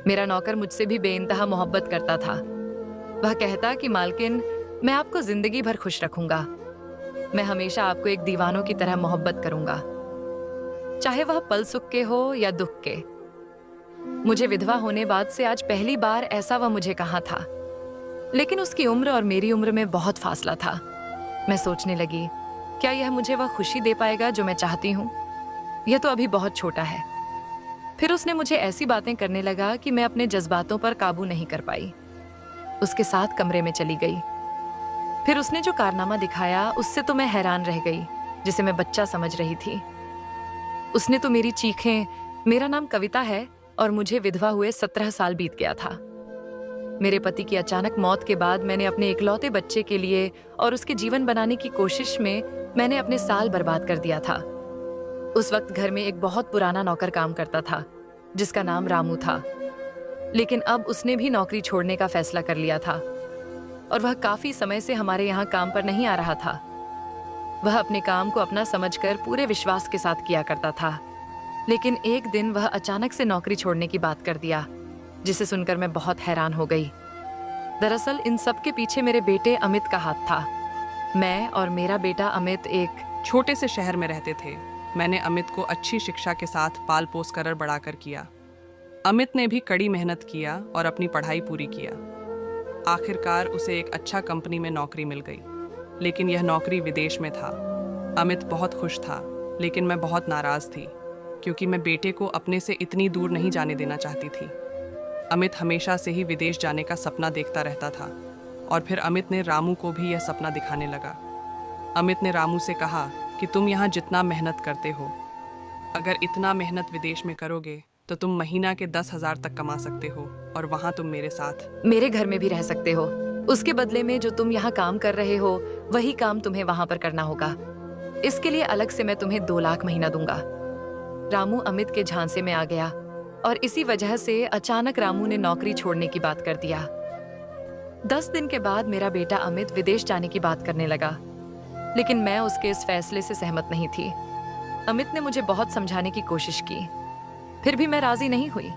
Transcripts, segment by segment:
मेरा नौकर मुझसे भी बेइंतहा मोहब्बत करता था। वह कहता कि मालकिन, मैं आपको जिंदगी भर खुश रखूंगा। मैं हमेशा आपको एक दीवानों की तरह मोहब्बत करूंगा, चाहे वह पल सुख के हो या दुख के। मुझे विधवा होने बाद से आज पहली बार ऐसा वह मुझे कहा था। लेकिन उसकी उम्र और मेरी उम्र में बहुत फासला था। मैं सोचने लगी, क्या यह मुझे वह खुशी दे पाएगा जो मैं चाहती हूँ? यह तो अभी बहुत छोटा है। फिर उसने मुझे ऐसी बातें करने लगा कि मैं अपने जज्बातों पर काबू नहीं कर पाई। उसके साथ कमरे में चली गई। फिर उसने जो कारनामा दिखाया उससे तो मैं हैरान रह गई, जिसे मैं बच्चा समझ रही थी। उसने तो मेरी चीखें, मेरा नाम कविता है और मुझे विधवा हुए 17 साल बीत गया था। मेरे पति की अचानक मौत के बाद मैंने अपने इकलौते बच्चे के लिए और उसके जीवन बनाने की कोशिश में मैंने अपने साल बर्बाद कर दिया था। उस वक्त घर में एक बहुत पुराना नौकर काम करता था, जिसका नाम रामू था। लेकिन अब उसने भी नौकरी छोड़ने का फैसला कर लिया था और वह काफी समय से हमारे यहाँ काम पर नहीं आ रहा था। वह अपने काम को अपना समझकर पूरे विश्वास के साथ किया करता था। लेकिन एक दिन वह अचानक से नौकरी छोड़ने की बात कर दिया, जिसे सुनकर मैं बहुत हैरान हो गई। दरअसल इन सब के पीछे मेरे बेटे अमित का हाथ था। मैं और मेरा बेटा अमित एक छोटे से शहर में रहते थे। मैंने अमित को अच्छी शिक्षा के साथ पाल पोस कर बड़ा कर किया। अमित ने भी कड़ी मेहनत किया और अपनी पढ़ाई पूरी किया। आखिरकार उसे एक अच्छा कंपनी में नौकरी मिल गई, लेकिन यह नौकरी विदेश में था। अमित बहुत खुश था, लेकिन मैं बहुत नाराज थी, क्योंकि मैं बेटे को अपने से इतनी दूर नहीं जाने देना चाहती थी। अमित हमेशा से ही विदेश जाने का सपना देखता रहता था और फिर अमित ने रामू को भी यह सपना दिखाने लगा। अमित ने रामू से कहा कि तुम यहाँ जितना मेहनत करते हो, अगर इतना मेहनत विदेश में करोगे तो तुम महीना के 10,000 तक कमा सकते हो और वहाँ तुम मेरे साथ मेरे घर में भी रह सकते हो। उसके बदले में जो तुम यहाँ काम कर रहे हो वही काम तुम्हें वहां पर करना होगा। इसके लिए अलग से मैं तुम्हें 2 लाख महीना दूंगा। रामू अमित के झांसे में आ गया और इसी वजह से अचानक रामू ने नौकरी छोड़ने की बात कर दिया। 10 दिन के बाद मेरा बेटा अमित विदेश जाने की बात करने लगा, लेकिन मैं उसके इस फैसले से सहमत नहीं थी। अमित ने मुझे बहुत समझाने की कोशिश की, फिर भी मैं राजी नहीं हुई।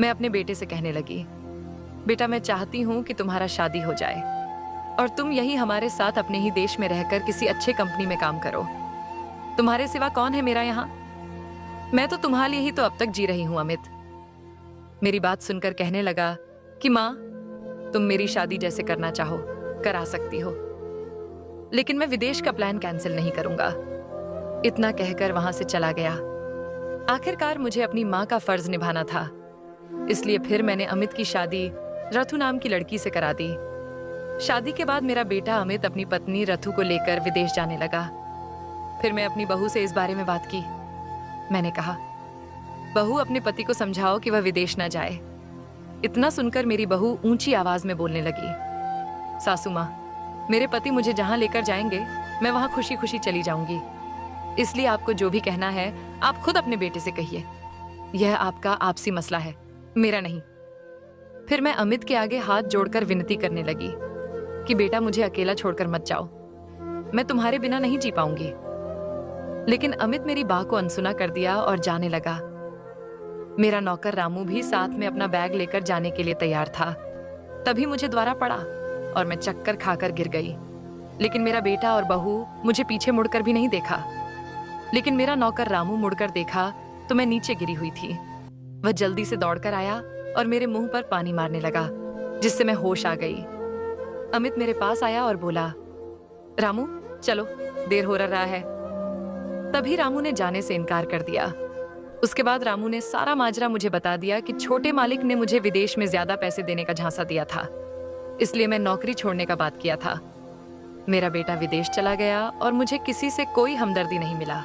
मैं अपने बेटे से कहने लगी, बेटा मैं चाहती हूँ कि तुम्हारा शादी हो जाए और तुम यही हमारे साथ अपने ही देश में रहकर किसी अच्छे कंपनी में काम करो। तुम्हारे सिवा कौन है मेरा यहाँ? मैं तो तुम्हारे लिए ही तो अब तक जी रही हूँ। अमित मेरी बात सुनकर कहने लगा कि माँ, तुम मेरी शादी जैसे करना चाहो करा सकती हो, लेकिन मैं विदेश का प्लान कैंसिल नहीं करूंगा। इतना कहकर वहां से चला गया। आखिरकार मुझे अपनी माँ का फर्ज निभाना था, इसलिए फिर मैंने अमित की शादी रथु नाम की लड़की से करा दी। शादी के बाद मेरा बेटा अमित अपनी पत्नी रथु को लेकर विदेश जाने लगा। फिर मैं अपनी बहू से इस बारे में बात की। मैंने कहा, बहू अपने पति को समझाओ कि वह विदेश न जाए। इतना सुनकर मेरी बहू ऊंची आवाज में बोलने लगी, सासू माँ, मेरे पति मुझे जहां लेकर जाएंगे मैं वहां खुशी खुशी चली जाऊंगी। इसलिए आपको जो भी कहना है आप खुद अपने बेटे से कहिए। यह आपका आपसी मसला है, मेरा नहीं। फिर मैं अमित के आगे हाथ जोड़कर विनती करने लगी कि बेटा मुझे अकेला छोड़कर मत जाओ, मैं तुम्हारे बिना नहीं जी पाऊंगी। लेकिन अमित मेरी बात को अनसुना कर दिया और जाने लगा। मेरा नौकर रामू भी साथ में अपना बैग लेकर जाने के लिए तैयार था। तभी मुझे द्वारा पड़ा और मैं चक्कर खाकर गिर गई। लेकिन मेरा बेटा और बहू मुझे पीछे मुड़कर भी नहीं देखा। लेकिन मेरा नौकर रामू मुड़कर देखा तो मैं नीचे गिरी हुई थी। वह जल्दी से दौड़कर आया और मेरे मुंह पर पानी मारने लगा, जिससे मैं होश आ गई। अमित मेरे पास आया और बोला, रामू चलो, देर हो रहा है। तभी रामू ने जाने से इनकार कर दिया। उसके बाद रामू ने सारा माजरा मुझे बता दिया कि छोटे मालिक ने मुझे विदेश में ज्यादा पैसे देने का झांसा दिया था, इसलिए मैं नौकरी छोड़ने का बात किया था। मेरा बेटा विदेश चला गया और मुझे किसी से कोई हमदर्दी नहीं मिला।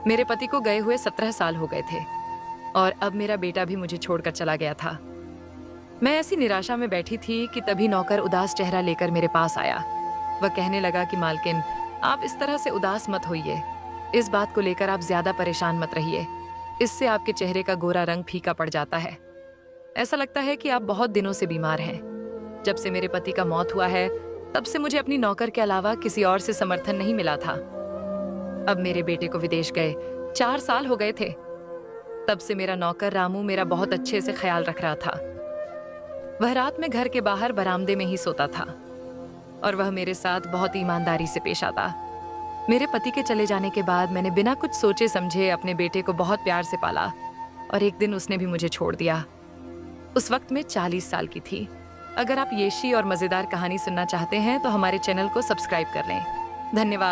मेरे पति को गए हुए 17 साल हो गए थे और अब मेरा बेटा भी मुझे छोड़कर चला गया था। मैं ऐसी निराशा में बैठी थी कि तभी नौकर उदास चेहरा लेकर मेरे पास आया। वह कहने लगा कि मालकिन, आप इस तरह से उदास मत होइए। इस बात को लेकर आप ज्यादा परेशान मत रहिए, इससे आपके चेहरे का गोरा रंग फीका पड़ जाता है। ऐसा लगता है कि आप बहुत दिनों से बीमार हैं। जब से मेरे पति का मौत हुआ है तब से मुझे अपनी नौकर के अलावा किसी और से समर्थन नहीं मिला था। अब मेरे बेटे को विदेश गए 4 साल हो गए थे। तब से मेरा नौकर रामू मेरा बहुत अच्छे से ख्याल रख रहा था। वह रात में घर के बाहर बरामदे में ही सोता था और वह मेरे साथ बहुत ईमानदारी से पेश आता। मेरे पति के चले जाने के बाद मैंने बिना कुछ सोचे समझे अपने बेटे को बहुत प्यार से पाला और एक दिन उसने भी मुझे छोड़ दिया। उस वक्त मैं 40 साल की थी। अगर आप येशी और मज़ेदार कहानी सुनना चाहते हैं तो हमारे चैनल को सब्सक्राइब कर लें। धन्यवाद।